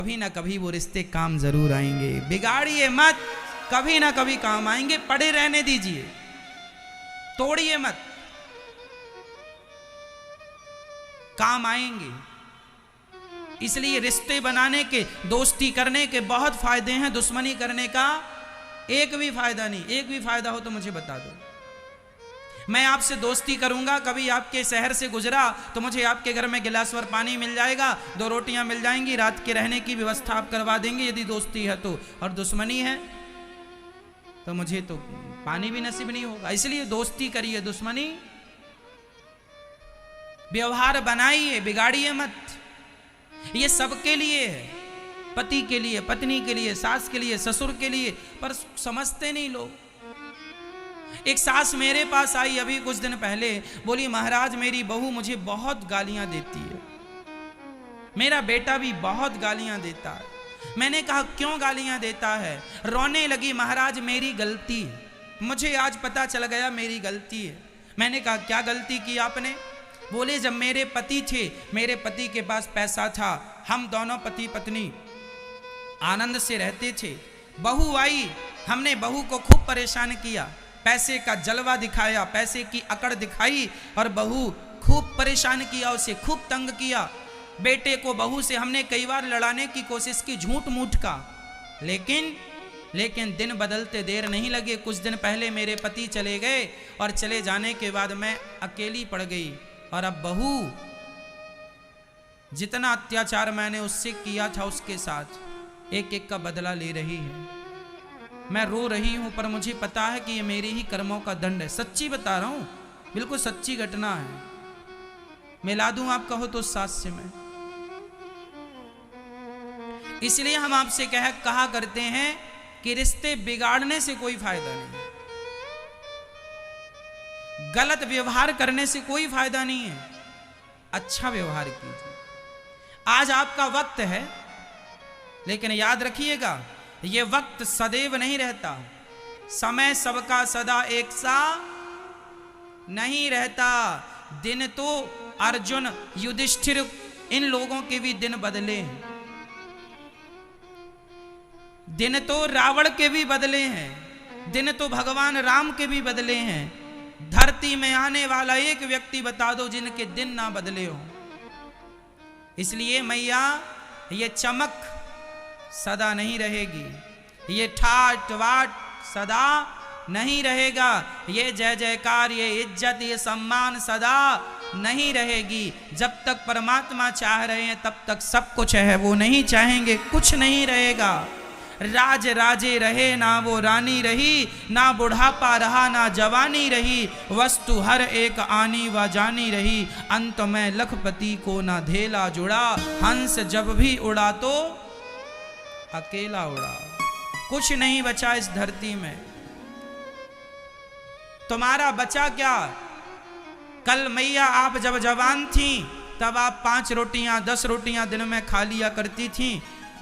कभी ना कभी वो रिश्ते काम जरूर आएंगे। बिगाड़िए मत, कभी ना कभी काम आएंगे। पड़े रहने दीजिए, तोड़िए मत, काम आएंगे। इसलिए रिश्ते बनाने के, दोस्ती करने के बहुत फायदे हैं, दुश्मनी करने का एक भी फायदा नहीं। एक भी फायदा हो तो मुझे बता दो। मैं आपसे दोस्ती करूंगा, कभी आपके शहर से गुजरा तो मुझे आपके घर में गिलास भर पानी मिल जाएगा, 2 रोटियां मिल जाएंगी, रात के रहने की व्यवस्था आप करवा देंगे यदि दोस्ती है तो। और दुश्मनी है तो मुझे तो पानी भी नसीब नहीं होगा। इसलिए दोस्ती करिए, दुश्मनी व्यवहार बनाइए, बिगाड़िए मत। ये सबके लिए है, पति के लिए, पत्नी के लिए, सास के लिए, ससुर के लिए, पर समझते नहीं लोग। एक सास मेरे पास आई अभी कुछ दिन पहले, बोली महाराज मेरी बहू मुझे बहुत गालियां देती है, मेरा बेटा भी बहुत गालियां देता है। मैंने कहा क्यों गालियां देता है? रोने लगी, महाराज मेरी गलती है, मुझे आज पता चल गया मेरी गलती है। मैंने कहा क्या गलती की आपने? बोले जब मेरे पति थे, मेरे पति के पास पैसा था, हम दोनों पति पत्नी आनंद से रहते थे। बहू आई, हमने बहू को खूब परेशान किया, पैसे का जलवा दिखाया, पैसे की अकड़ दिखाई और बहू खूब परेशान किया, उसे खूब तंग किया। बेटे को बहू से हमने कई बार लड़ाने की कोशिश की, झूठ मूठ का, लेकिन दिन बदलते देर नहीं लगे। कुछ दिन पहले मेरे पति चले गए और चले जाने के बाद मैं अकेली पड़ गई। और अब बहू जितना अत्याचार मैंने उससे किया था उसके साथ एक एक का बदला ले रही है। मैं रो रही हूं पर मुझे पता है कि ये मेरे ही कर्मों का दंड है। सच्ची बता रहा हूं, बिल्कुल सच्ची घटना है। मिला दूं आप कहो तो सास से मैं। इसलिए हम आपसे कहा करते हैं कि रिश्ते बिगाड़ने से कोई फायदा नहीं, गलत व्यवहार करने से कोई फायदा नहीं है। अच्छा व्यवहार कीजिए। आज आपका वक्त है, लेकिन याद रखिएगा ये वक्त सदैव नहीं रहता। समय सबका सदा एक सा नहीं रहता। दिन तो अर्जुन, युधिष्ठिर, इन लोगों के भी दिन बदले हैं, दिन तो रावण के भी बदले हैं, दिन तो भगवान राम के भी बदले हैं। धरती में आने वाला एक व्यक्ति बता दो जिनके दिन ना बदले हो। इसलिए मैया ये चमक सदा नहीं रहेगी, ये ठाट वाट सदा नहीं रहेगा, ये जय जयकार, ये इज्जत, ये सम्मान सदा नहीं रहेगी। जब तक परमात्मा चाह रहे हैं तब तक सब कुछ है, वो नहीं चाहेंगे कुछ नहीं रहेगा। राज राजे रहे ना वो रानी रही, ना बुढ़ापा रहा ना जवानी रही, वस्तु हर एक आनी व जानी रही, अंत में लखपति को ना धेला जुड़ा, हंस जब भी उड़ा तो अकेला उड़ा। कुछ नहीं बचा इस धरती में। तुम्हारा बचा क्या? कल मैया आप जब जवान थी तब आप 5 रोटियां 10 रोटियां दिन में खा लिया करती थी,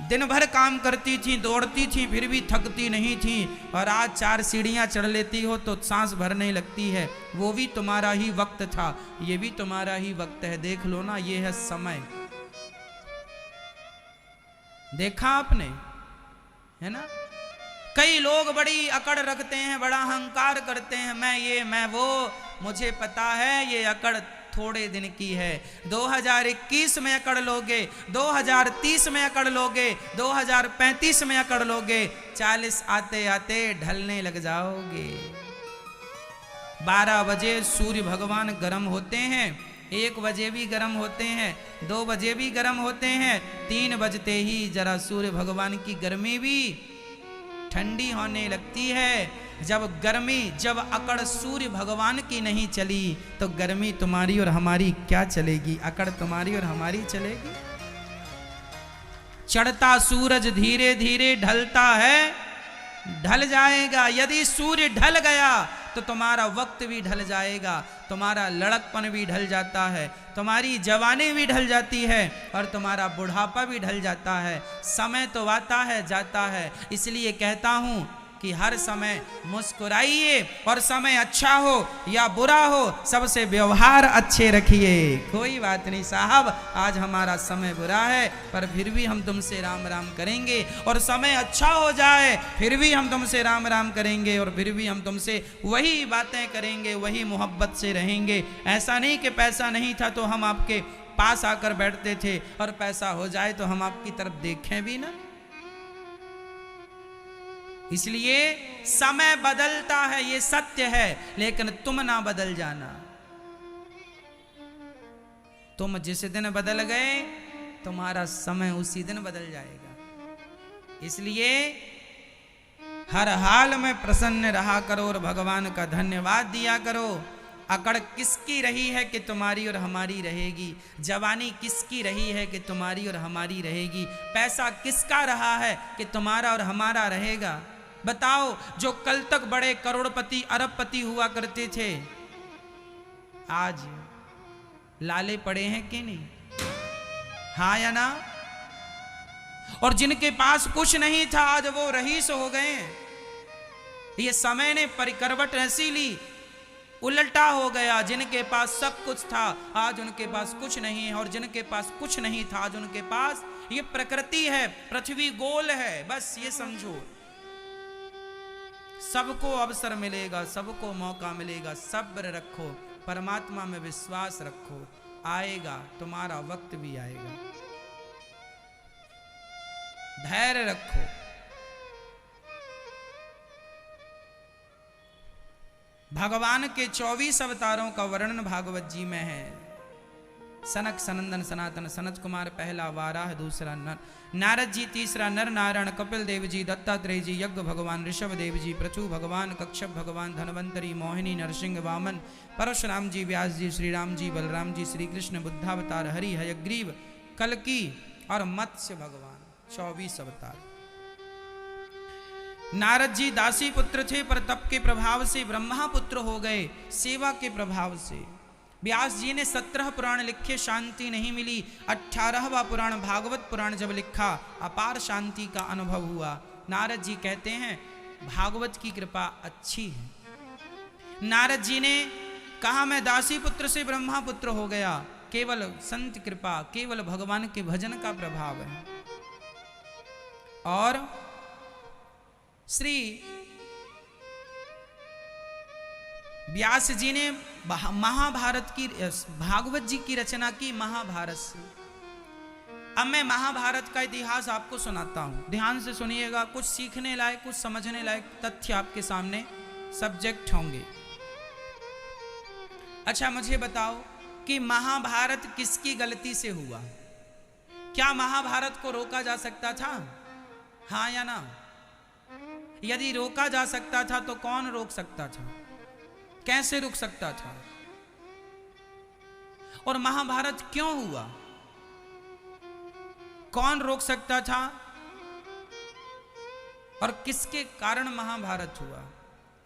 दिन भर काम करती थी, दौड़ती थी, फिर भी थकती नहीं थी। और आज 4 सीढ़ियां चढ़ लेती हो तो सांस भरने लगती है। वो भी तुम्हारा ही वक्त था, ये भी तुम्हारा ही वक्त है। देख लो ना, ये है समय। देखा आपने, है ना? कई लोग बड़ी अकड़ रखते हैं, बड़ा अहंकार करते हैं, मैं ये मैं वो। मुझे पता है ये अकड़ थोड़े दिन की है। 2021 में अकड़ लोगे, 2030 में अकड़ लोगे, 2035 में अकड़ लोगे, 40 आते आते ढलने लग जाओगे। 12 बजे सूर्य भगवान गर्म होते हैं, 1 बजे भी गर्म होते हैं, 2 बजे भी गर्म होते हैं, 3 बजते ही जरा सूर्य भगवान की गर्मी भी ठंडी होने लगती है। जब अकड़ सूर्य भगवान की नहीं चली तो गर्मी तुम्हारी और हमारी क्या चलेगी? अकड़ तुम्हारी और हमारी चलेगी? चढ़ता सूरज धीरे धीरे ढलता है, ढल जाएगा। यदि सूर्य ढल गया तो तुम्हारा वक्त भी ढल जाएगा, तुम्हारा लड़कपन भी ढल जाता है, तुम्हारी जवानी भी ढल जाती है और तुम्हारा बुढ़ापा भी ढल जाता है। समय तो आता है जाता है। इसलिए कहता हूं कि हर समय मुस्कुराइए और समय अच्छा हो या बुरा हो सबसे व्यवहार अच्छे रखिए। कोई बात नहीं साहब, आज हमारा समय बुरा है पर फिर भी हम तुमसे राम राम करेंगे, और समय अच्छा हो जाए फिर भी हम तुमसे राम राम करेंगे, और फिर भी हम तुमसे वही बातें करेंगे, वही मोहब्बत से रहेंगे। ऐसा नहीं कि पैसा नहीं था तो हम आपके पास आकर बैठते थे और पैसा हो जाए तो हम आपकी तरफ देखें भी ना। इसलिए समय बदलता है, ये सत्य है, लेकिन तुम ना बदल जाना। तुम जिस दिन बदल गए तुम्हारा समय उसी दिन बदल जाएगा। इसलिए हर हाल में प्रसन्न रहा करो और भगवान का धन्यवाद दिया करो। अकड़ किसकी रही है कि तुम्हारी और हमारी रहेगी, जवानी किसकी रही है कि तुम्हारी और हमारी रहेगी, पैसा किसका रहा है कि तुम्हारा और हमारा रहेगा। बताओ, जो कल तक बड़े करोड़पति अरबपति हुआ करते थे आज लाले पड़े हैं कि नहीं? हाँ या ना? और जिनके पास कुछ नहीं था आज वो रईस हो गए। ये समय ने परिकरवट ऐसी ली, उल्टा हो गया। जिनके पास सब कुछ था आज उनके पास कुछ नहीं है, और जिनके पास कुछ नहीं था आज उनके पास। ये प्रकृति है, पृथ्वी गोल है, बस ये समझो। सबको अवसर मिलेगा, सबको मौका मिलेगा। सब्र रखो, परमात्मा में विश्वास रखो, आएगा तुम्हारा वक्त भी आएगा। धैर्य रखो। भगवान के 24 अवतारों का वर्णन भागवत जी में है। सनक सनंदन सनातन सनत कुमार पहला, वाराह दूसरा, नारद जी तीसरा, नर नारायण, कपिल देव जी, दत्तात्रेय जी, यज्ञ भगवान, ऋषभ देव जी, प्रचु भगवान, कक्षप भगवान, धनवंतरी, मोहिनी, नरसिंह, वामन, परशुराम जी, व्यास जी, श्री राम जी, बलराम जी, श्री कृष्ण, बुद्धावतार, हरि, हयग्रीव, कल्की और मत्स्य भगवान। 24 अवतार। नारद जी दासी पुत्र थे पर तप के प्रभाव से ब्रह्मा पुत्र हो गए, सेवा के प्रभाव से। व्यास जी ने 17 पुराण लिखे, शांति नहीं मिली। 18वां पुराण भागवत पुराण जब लिखा अपार शांति का अनुभव हुआ। नारद जी कहते हैं भागवत की कृपा अच्छी है। नारद जी ने कहा मैं दासी पुत्र से ब्रह्मा पुत्र हो गया, केवल संत कृपा, केवल भगवान के भजन का प्रभाव है। और श्री व्यास जी ने महाभारत की, भागवत जी की रचना की महाभारत से। अब मैं महाभारत का इतिहास आपको सुनाता हूं, ध्यान से सुनिएगा। कुछ सीखने लायक, कुछ समझने लायक तथ्य आपके सामने सब्जेक्ट होंगे। अच्छा मुझे बताओ कि महाभारत किसकी गलती से हुआ? क्या महाभारत को रोका जा सकता था? हाँ या ना? यदि रोका जा सकता था तो कौन रोक सकता था? कैसे रुक सकता था? और महाभारत क्यों हुआ? कौन रोक सकता था? और किसके कारण महाभारत हुआ?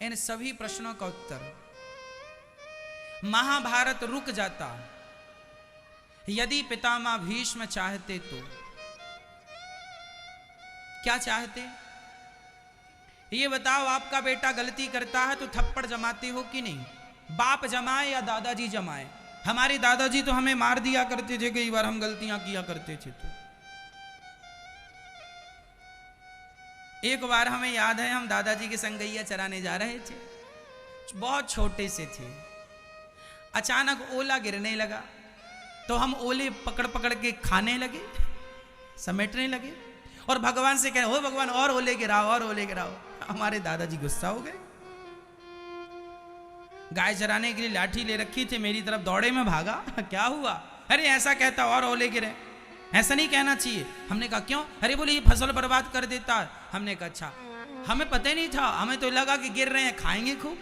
इन सभी प्रश्नों का उत्तर, महाभारत रुक जाता यदि पितामह भीष्म चाहते तो। क्या चाहते? ये बताओ, आपका बेटा गलती करता है तो थप्पड़ जमाते हो कि नहीं? बाप जमाए या दादाजी जमाए? हमारे दादाजी तो हमें मार दिया करते थे कई बार हम गलतियां किया करते थे। तो एक बार हमें याद है, हम दादाजी के संग गैया चराने जा रहे थे, बहुत छोटे से थे। अचानक ओला गिरने लगा तो हम ओले पकड़ पकड़ के खाने लगे, समेटने लगे और भगवान से कह, हो भगवान और ओले गिराओ और ओले गिराओ। हमारे दादाजी गुस्सा हो गए। गाय चराने के लिए लाठी ले रखी थी, मेरी तरफ दौड़े में भागा। क्या हुआ? अरे ऐसा कहता और ओले गिरे, ऐसा नहीं कहना चाहिए। हमने कहा क्यों? अरे बोले ये फसल बर्बाद कर देता है। हमने कहा अच्छा, हमें पता ही नहीं था, हमें तो लगा कि गिर रहे हैं खाएंगे खूब।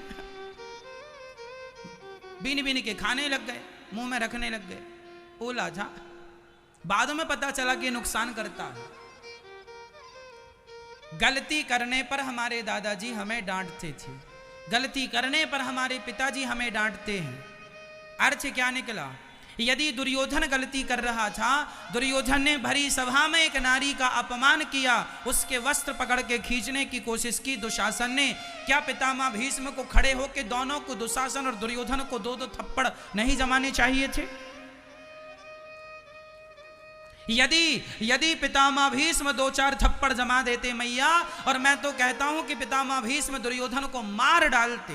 बीन बीन के खाने लग गए, मुंह में रखने लग गए। ओला था, बाद में पता चला कि नुकसान करता है। गलती करने पर हमारे दादाजी हमें डांटते थे, गलती करने पर हमारे पिताजी हमें डांटते हैं। अर्थ क्या निकला? यदि दुर्योधन गलती कर रहा था, दुर्योधन ने भरी सभा में एक नारी का अपमान किया, उसके वस्त्र पकड़ के खींचने की कोशिश की दुशासन ने, क्या पितामह भीष्म को खड़े होकर दोनों को, दुशासन और दुर्योधन को 2-2 थप्पड़ नहीं जमाने चाहिए थे? यदि पितामह भीष्म 2-4 थप्पड़ जमा देते मैया, और मैं तो कहता हूं कि पितामह भीष्म दुर्योधन को मार डालते,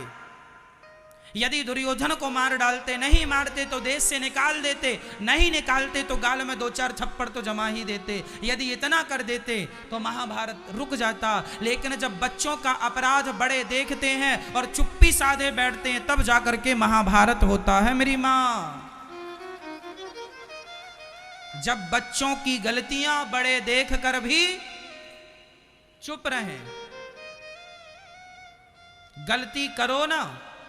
यदि दुर्योधन को मार डालते, नहीं मारते तो देश से निकाल देते, नहीं निकालते तो गाल में 2-4 थप्पड़ तो जमा ही देते, यदि इतना कर देते तो महाभारत रुक जाता। लेकिन जब बच्चों का अपराध बड़े देखते हैं और चुप्पी साधे बैठते हैं, तब जाकर के महाभारत होता है मेरी मां। जब बच्चों की गलतियां बड़े देख कर भी चुप रहे, गलती करो ना,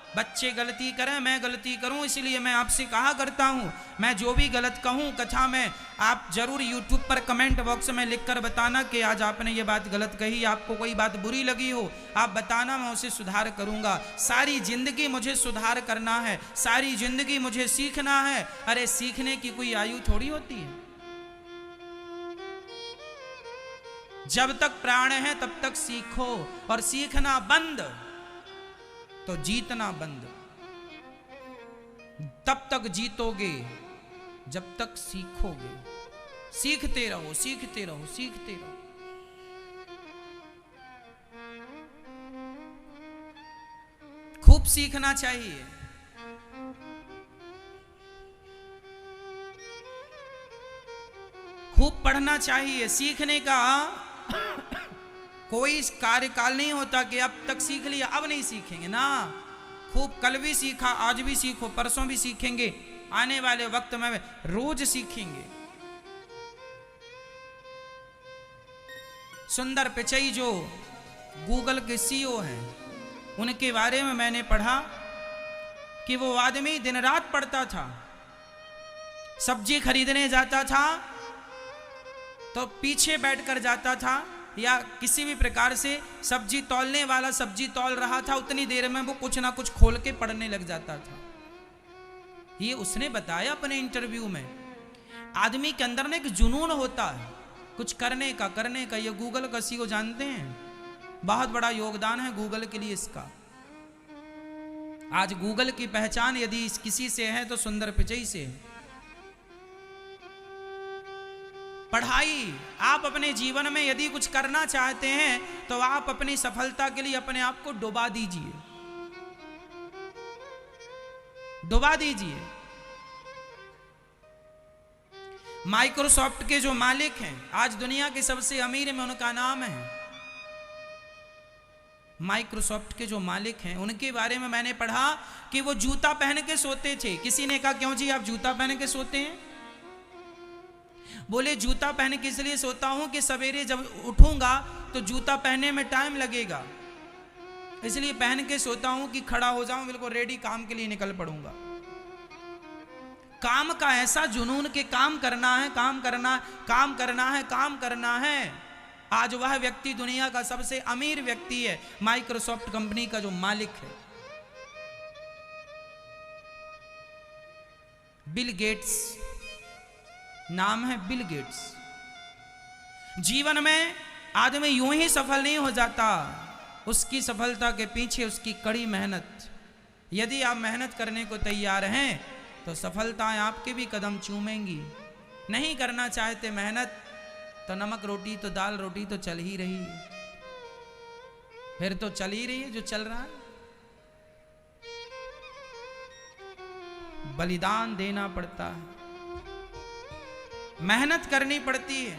बच्चे गलती करें, मैं गलती करूं, इसलिए मैं आपसे कहा करता हूं, मैं जो भी गलत कहूं कथा में, आप जरूर YouTube पर कमेंट बॉक्स में लिखकर बताना कि आज आपने ये बात गलत कही, आपको कोई बात बुरी लगी हो, आप बताना, मैं उसे सुधार करूंगा। सारी जिंदगी मुझे सुधार करना है, सारी जिंदगी मुझे सीखना है। अरे सीखने की कोई आयु थोड़ी होती है। जब तक प्राण है तब तक सीखो, और सीखना बंद तो जीतना बंद। तब तक जीतोगे जब तक सीखोगे। सीखते रहो, सीखते रहो, सीखते रहो। खूब सीखना चाहिए। खूब पढ़ना चाहिए। सीखने का कोई कार्यकाल नहीं होता कि अब तक सीख लिया अब नहीं सीखेंगे ना। खूब कल भी सीखा, आज भी सीखो, परसों भी सीखेंगे, आने वाले वक्त में रोज सीखेंगे। सुंदर पिचई जो गूगल के CEO हैं, उनके बारे में मैंने पढ़ा कि वो आदमी दिन रात पढ़ता था। सब्जी खरीदने जाता था तो पीछे बैठकर जाता था, या किसी भी प्रकार से सब्जी तौलने वाला सब्जी तौल रहा था, उतनी देर में वो कुछ ना कुछ खोल के पढ़ने लग जाता था। ये उसने बताया अपने इंटरव्यू में। आदमी के अंदर ना एक जुनून होता है कुछ करने का। ये गूगल का CEO जानते हैं, बहुत बड़ा योगदान है गूगल के लिए इसका। आज गूगल की पहचान यदि किसी से है तो सुंदर पिचई से है। पढ़ाई, आप अपने जीवन में यदि कुछ करना चाहते हैं तो आप अपनी सफलता के लिए अपने आप को डुबा दीजिए, डुबा दीजिए। माइक्रोसॉफ्ट के जो मालिक हैं, आज दुनिया के सबसे अमीर में उनका नाम है। माइक्रोसॉफ्ट के जो मालिक हैं, उनके बारे में मैंने पढ़ा कि वो जूता पहन के सोते थे। किसी ने कहा क्यों जी आप जूता पहन के सोते हैं? बोले जूता पहन के इसलिए सोता हूं कि सवेरे जब उठूंगा तो जूता पहनने में टाइम लगेगा, इसलिए पहन के सोता हूं कि खड़ा हो जाऊं बिल्कुल रेडी, काम के लिए निकल पड़ूंगा। काम का ऐसा जुनून के काम करना है, काम करना, काम करना है, काम करना है। आज वह व्यक्ति दुनिया का सबसे अमीर व्यक्ति है, माइक्रोसॉफ्ट कंपनी का जो मालिक है, बिल गेट्स नाम है, बिल गेट्स। जीवन में आदमी यूं ही सफल नहीं हो जाता, उसकी सफलता के पीछे उसकी कड़ी मेहनत। यदि आप मेहनत करने को तैयार हैं तो सफलताएं आपके भी कदम चूमेंगी। नहीं करना चाहते मेहनत तो नमक रोटी तो दाल रोटी तो चल ही रही है, फिर तो चल ही रही है जो चल रहा है। बलिदान देना पड़ता है, मेहनत करनी पड़ती है।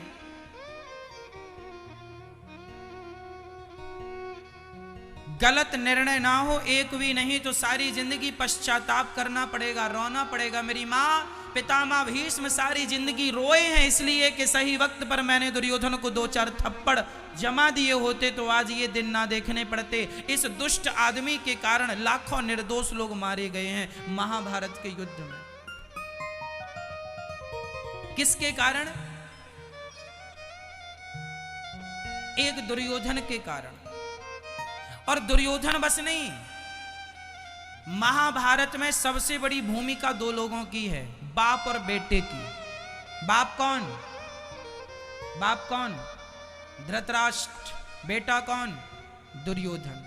गलत निर्णय ना हो एक भी नहीं तो सारी जिंदगी पश्चाताप करना पड़ेगा, रोना पड़ेगा। मेरी माँ पितामह भीष्म सारी जिंदगी रोए हैं इसलिए कि सही वक्त पर मैंने दुर्योधन को 2-4 थप्पड़ जमा दिए होते तो आज ये दिन ना देखने पड़ते। इस दुष्ट आदमी के कारण लाखों निर्दोष लोग मारे गए हैं महाभारत के युद्ध में। किसके कारण? एक दुर्योधन के कारण। और दुर्योधन बस नहीं, महाभारत में सबसे बड़ी भूमिका 2 लोगों की है, बाप और बेटे की। बाप कौन? बाप कौन? धृतराष्ट्र। बेटा कौन? दुर्योधन।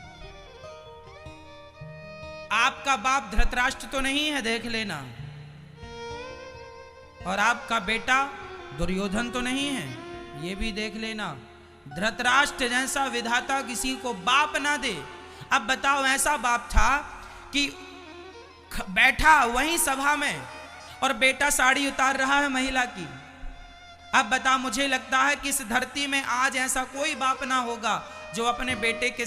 आपका बाप धृतराष्ट्र तो नहीं है, देख लेना, और आपका बेटा दुर्योधन तो नहीं है, ये भी देख लेना। धृतराष्ट्र जैसा विधाता किसी को बाप ना दे। अब बताओ, ऐसा बाप था कि बैठा वहीं सभा में और बेटा साड़ी उतार रहा है महिला की। अब बता, मुझे लगता है कि इस धरती में आज ऐसा कोई बाप ना होगा जो अपने बेटे के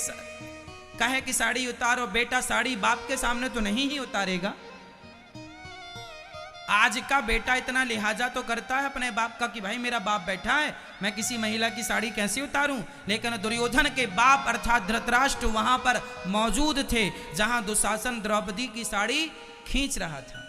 कहे कि साड़ी उतारो। बेटा साड़ी बाप के सामने तो नहीं ही उतारेगा। आज का बेटा इतना लिहाजा तो करता है अपने बाप का कि भाई मेरा बाप बैठा है, मैं किसी महिला की साड़ी कैसे उतारूं। लेकिन दुर्योधन के बाप अर्थात धृतराष्ट्र वहां पर मौजूद थे जहां दुशासन द्रौपदी की साड़ी खींच रहा था।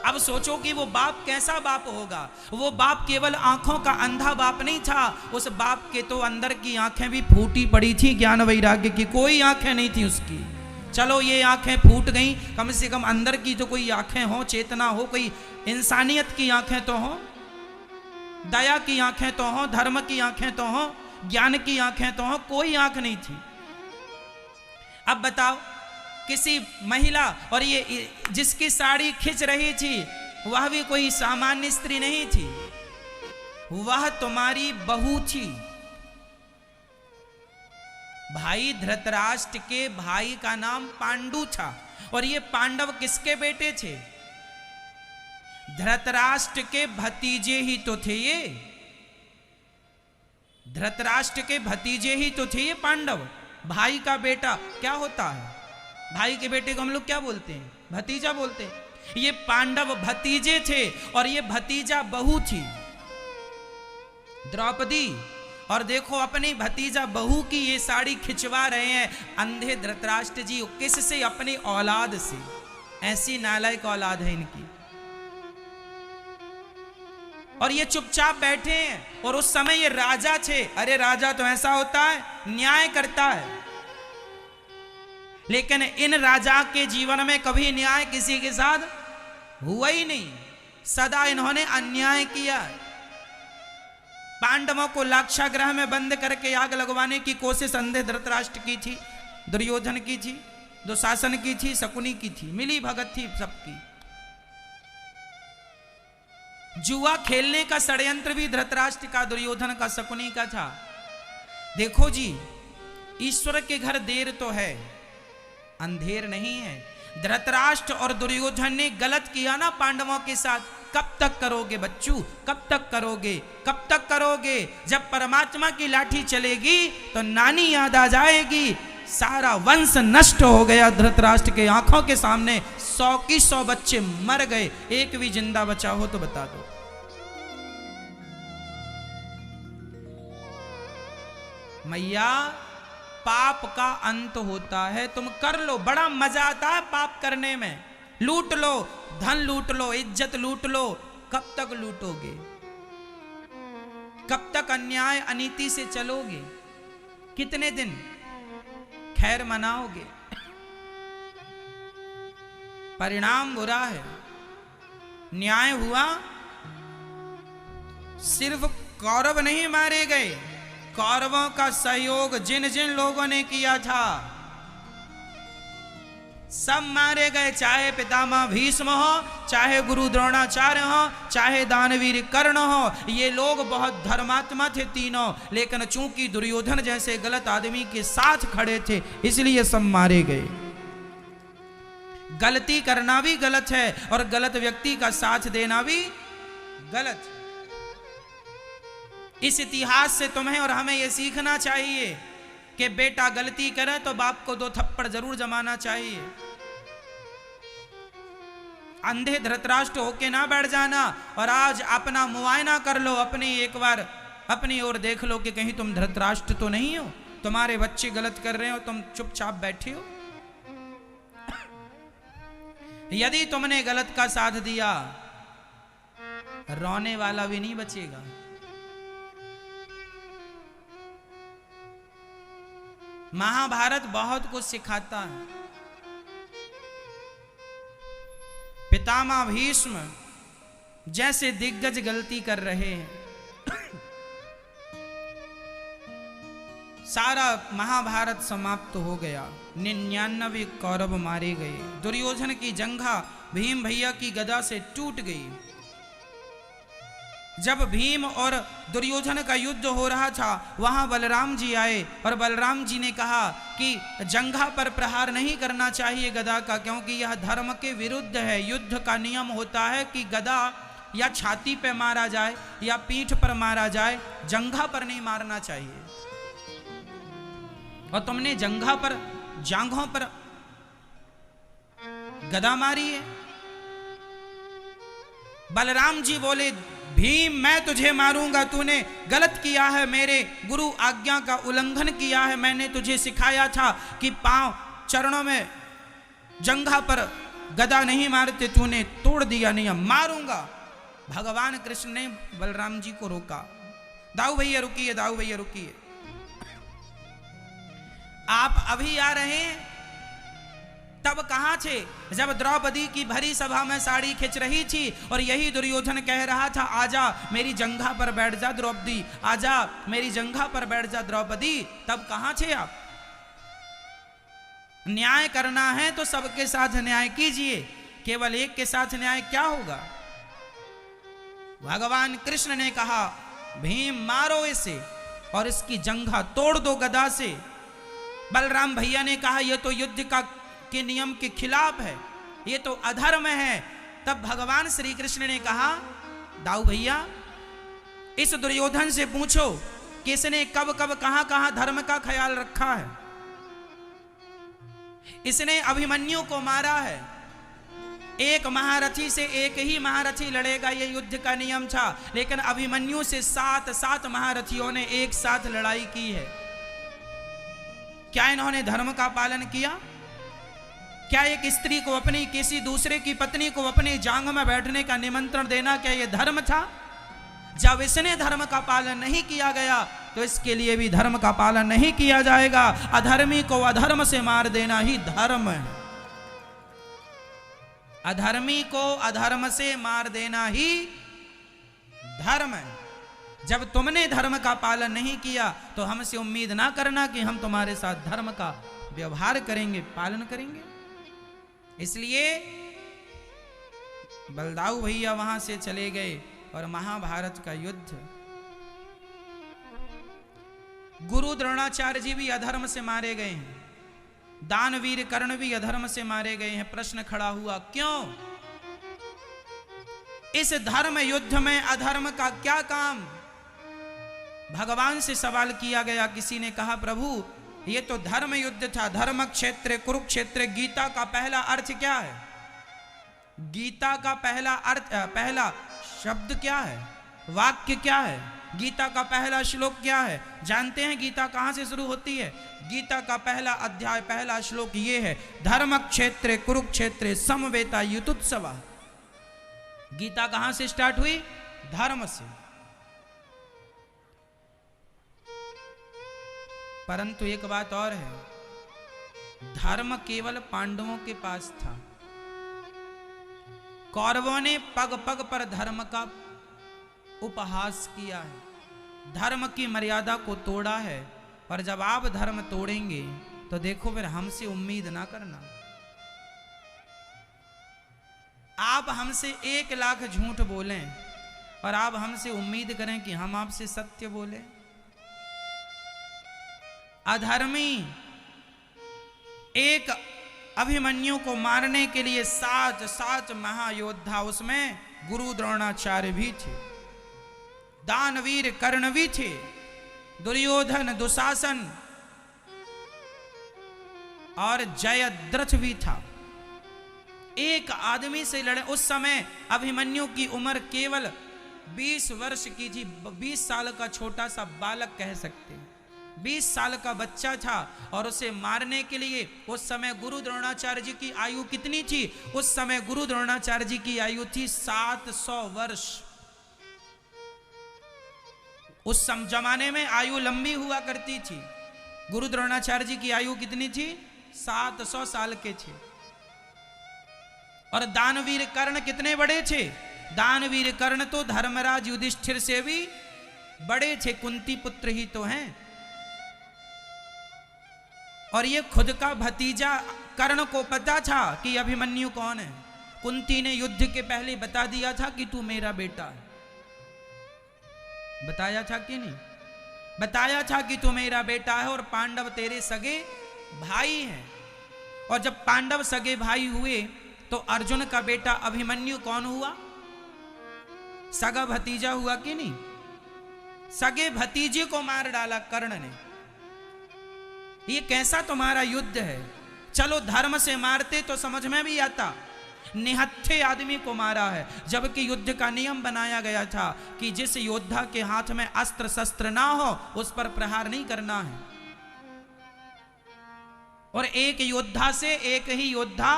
अब सोचो कि वो बाप कैसा बाप होगा। वो बाप केवल आंखों का अंधा बाप नहीं था, उस बाप के तो अंदर की आंखें भी फूटी पड़ी थी, ज्ञान वैराग्य की कोई आंखें नहीं थी उसकी। चलो ये आंखें फूट गईं, कम से कम अंदर की तो कोई आंखें हो, चेतना हो, कोई इंसानियत की आंखें तो हो, दया की आंखें तो हो, धर्म की आंखें तो हो, ज्ञान की आंखें तो हो, कोई आंख नहीं थी। अब बताओ, किसी महिला, और ये जिसकी साड़ी खिंच रही थी वह भी कोई सामान्य स्त्री नहीं थी, वह तुम्हारी बहू थी। भाई धृतराष्ट्र के भाई का नाम पांडु था, और ये पांडव किसके बेटे थे? धृतराष्ट्र के भतीजे ही तो थे ये। धृतराष्ट्र के भतीजे ही तो थे ये पांडव। भाई का बेटा क्या होता है? भाई के बेटे को हम लोग क्या बोलते हैं? भतीजा बोलते हैं। ये पांडव भतीजे थे और ये भतीजा बहू थी द्रौपदी। और देखो अपनी भतीजा बहू की ये साड़ी खिंचवा रहे हैं अंधे धृतराष्ट्र जी। किससे? अपनी औलाद से। ऐसी नालायक औलाद है इनकी। और ये चुपचाप बैठे हैं, और उस समय ये राजा थे। अरे राजा तो ऐसा होता है, न्याय करता है, लेकिन इन राजा के जीवन में कभी न्याय किसी के साथ हुआ ही नहीं। सदा इन्होंने अन्याय किया। पांडवों को लाक्षागृह में बंद करके आग लगवाने की कोशिश अंधे धृतराष्ट्र की थी, दुर्योधन की थी, दुशासन की थी, शकुनी की थी, मिली भगत थी सबकी। जुआ खेलने का षड्यंत्र भी धृतराष्ट्र का, दुर्योधन का, शकुनी का था। देखो जी, ईश्वर के घर देर तो है, अंधेर नहीं है। धृतराष्ट्र और दुर्योधन ने गलत किया ना पांडवों के साथ। कब तक करोगे बच्चू? कब तक करोगे? कब तक करोगे? जब परमात्मा की लाठी चलेगी तो नानी याद आ जाएगी। सारा वंश नष्ट हो गया धृतराष्ट्र के आंखों के सामने। 100 की 100 बच्चे मर गए, एक भी जिंदा बचा हो तो बता दो। मैया, पाप का अंत होता है, तुम कर लो, बड़ा मजा आता है पाप करने में। लूट लो, धन लूट लो, इज्जत लूट लो। कब तक लूटोगे? कब तक अन्याय अनीति से चलोगे? कितने दिन खैर मनाओगे? परिणाम बुरा है। न्याय हुआ, सिर्फ कौरव नहीं मारे गए, कौरवों का सहयोग जिन जिन लोगों ने किया था सब मारे गए। चाहे पितामह भीष्म हो, चाहे गुरु द्रोणाचार्य हो, चाहे दानवीर कर्ण हो। ये लोग बहुत धर्मात्मा थे तीनों, लेकिन चूंकि दुर्योधन जैसे गलत आदमी के साथ खड़े थे इसलिए सब मारे गए। गलती करना भी गलत है और गलत व्यक्ति का साथ देना भी गलत। इस इतिहास से तुम्हें और हमें यह सीखना चाहिए कि बेटा गलती करे तो बाप को 2 थप्पड़ जरूर जमाना चाहिए। अंधे धृतराष्ट्र होके ना बैठ जाना। और आज अपना मुआयना कर लो, अपनी एक बार अपनी ओर देख लो कि कहीं तुम धृतराष्ट्र तो नहीं हो। तुम्हारे बच्चे गलत कर रहे हो, तुम चुपचाप बैठे हो। यदि तुमने गलत का साथ दिया, रोने वाला भी नहीं बचेगा। महाभारत बहुत कुछ सिखाता है। पितामह भीष्म जैसे दिग्गज गलती कर रहे हैं। सारा महाभारत समाप्त हो गया, 99 कौरव मारे गए, दुर्योधन की जंघा भीम भैया की गदा से टूट गई। जब भीम और दुर्योधन का युद्ध हो रहा था, वहां बलराम जी आए और बलराम जी ने कहा कि जंघा पर प्रहार नहीं करना चाहिए गदा का, क्योंकि यह धर्म के विरुद्ध है। युद्ध का नियम होता है कि गदा या छाती पे मारा जाए या पीठ पर मारा जाए, जंघा पर नहीं मारना चाहिए। और तुमने जंघा पर, जांघों पर गदा मारी है। बलराम जी बोले, भीम मैं तुझे मारूंगा, तूने गलत किया है, मेरे गुरु आज्ञा का उल्लंघन किया है। मैंने तुझे सिखाया था कि पांव चरणों में जंघा पर गदा नहीं मारते, तूने तोड़ दिया नियम, मारूंगा। भगवान कृष्ण ने बलराम जी को रोका, दाऊ भैया रुकिए, दाऊ भैया रुकिए, आप अभी आ रहे हैं, तब कहां थे जब द्रौपदी की भरी सभा में साड़ी खिंच रही थी और यही दुर्योधन कह रहा था, आजा मेरी जंघा पर बैठ जा द्रौपदी, आजा मेरी जंघा पर बैठ जा द्रौपदी, तब कहां थे आप? न्याय करना है तो सबके साथ न्याय कीजिए, केवल एक के साथ न्याय क्या होगा? भगवान कृष्ण ने कहा, भीम मारो इसे और इसकी जंघा तोड़ दो गदा से। बलराम भैया ने कहा, यह तो युद्ध के नियम के खिलाफ है, ये तो अधर्म है। तब भगवान श्री कृष्ण ने कहा, दाऊ भैया इस दुर्योधन से पूछो कि इसने कब कब कहां कहां धर्म का ख्याल रखा है। इसने अभिमन्यु को मारा है, एक महारथी से एक ही महारथी लड़ेगा, ये युद्ध का नियम था, लेकिन अभिमन्यु से 7 महारथियों ने एक साथ लड़ाई की है। क्या इन्होंने धर्म का पालन किया? क्या एक स्त्री को अपनी किसी दूसरे की पत्नी को अपनी जांघ में बैठने का निमंत्रण देना, क्या यह धर्म था? जब इसने धर्म का पालन नहीं किया गया तो इसके लिए भी धर्म का पालन नहीं किया जाएगा। अधर्मी को अधर्म से मार देना ही धर्म है, अधर्मी को अधर्म से मार देना ही धर्म है। जब तुमने धर्म का पालन नहीं किया तो हमसे उम्मीद ना करना कि हम तुम्हारे साथ धर्म का व्यवहार करेंगे, पालन करेंगे। इसलिए बलदाऊ भैया वहां से चले गए और महाभारत का युद्ध, गुरु द्रोणाचार्य जी भी अधर्म से मारे गए हैं, दानवीर कर्ण भी अधर्म से मारे गए हैं। प्रश्न खड़ा हुआ, क्यों? इस धर्म युद्ध में अधर्म का क्या काम? भगवान से सवाल किया गया। किसी ने कहा, प्रभु ये तो धर्म युद्ध था, धर्म क्षेत्र कुरुक्षेत्र। गीता का पहला अर्थ क्या है? गीता का पहला अर्थ, पहला शब्द क्या है? वाक्य क्या है? गीता का पहला श्लोक क्या है? जानते हैं गीता कहां से शुरू होती है? गीता का पहला अध्याय, पहला श्लोक ये है, धर्म क्षेत्र कुरुक्षेत्र समवेता युतुत्सवा। गीता कहां से स्टार्ट हुई? धर्म से। परंतु एक बात और है, धर्म केवल पांडवों के पास था। कौरवों ने पग पग पर धर्म का उपहास किया है, धर्म की मर्यादा को तोड़ा है। और जब आप धर्म तोड़ेंगे तो देखो फिर हमसे उम्मीद ना करना। आप हमसे 1 लाख झूठ बोलें और आप हमसे उम्मीद करें कि हम आपसे सत्य बोलें। अधर्मी एक अभिमन्यु को मारने के लिए 7 महायोद्धा, उसमें गुरु द्रोणाचार्य भी थे, दानवीर कर्ण भी थे, दुर्योधन दुशासन और जयद्रथ भी था। एक आदमी से लड़े। उस समय अभिमन्यु की उम्र केवल 20 वर्ष की थी, 20 साल का छोटा सा बालक कह सकते हैं, 20 साल का बच्चा था। और उसे मारने के लिए उस समय गुरु द्रोणाचार्य जी की आयु कितनी थी? उस समय गुरु द्रोणाचार्य जी की आयु थी 700 वर्ष। उस जमाने में आयु लंबी हुआ करती थी। गुरु द्रोणाचार्य जी की आयु कितनी थी? 700 साल के थे। और दानवीर कर्ण कितने बड़े थे? दानवीर कर्ण तो धर्मराज युधिष्ठिर से भी बड़े थे, कुंती पुत्र ही तो हैं। और ये खुद का भतीजा कर्ण को पता था कि अभिमन्यु कौन है। कुंती ने युद्ध के पहले बता दिया था कि तू मेरा बेटा है। बताया था कि नहीं? बताया था कि तू मेरा बेटा है और पांडव तेरे सगे भाई हैं। और जब पांडव सगे भाई हुए तो अर्जुन का बेटा अभिमन्यु कौन हुआ? सगा भतीजा हुआ कि नहीं? सगे भतीजे को मार डाला कर्ण ने। ये कैसा तुम्हारा युद्ध है? चलो धर्म से मारते तो समझ में भी आता, निहत्थे आदमी को मारा है। जबकि युद्ध का नियम बनाया गया था कि जिस योद्धा के हाथ में अस्त्र शस्त्र ना हो उस पर प्रहार नहीं करना है। और एक योद्धा से एक ही योद्धा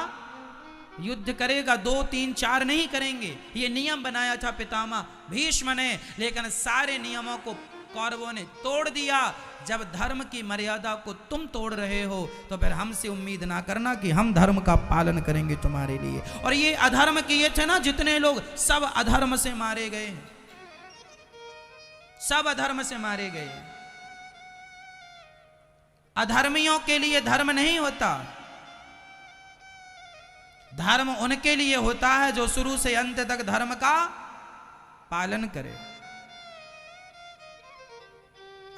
युद्ध करेगा, 2 3 4 नहीं करेंगे। ये नियम बनाया था पितामह भीष्म ने, लेकिन सारे नियमों को कौरवों ने तोड़ दिया। जब धर्म की मर्यादा को तुम तोड़ रहे हो तो फिर हमसे उम्मीद ना करना कि हम धर्म का पालन करेंगे तुम्हारे लिए। और ये अधर्म किए थे ना जितने लोग, सब अधर्म से मारे गए हैं, सब अधर्म से मारे गए। अधर्मियों के लिए धर्म नहीं होता, धर्म उनके लिए होता है जो शुरू से अंत तक धर्म का पालन करे।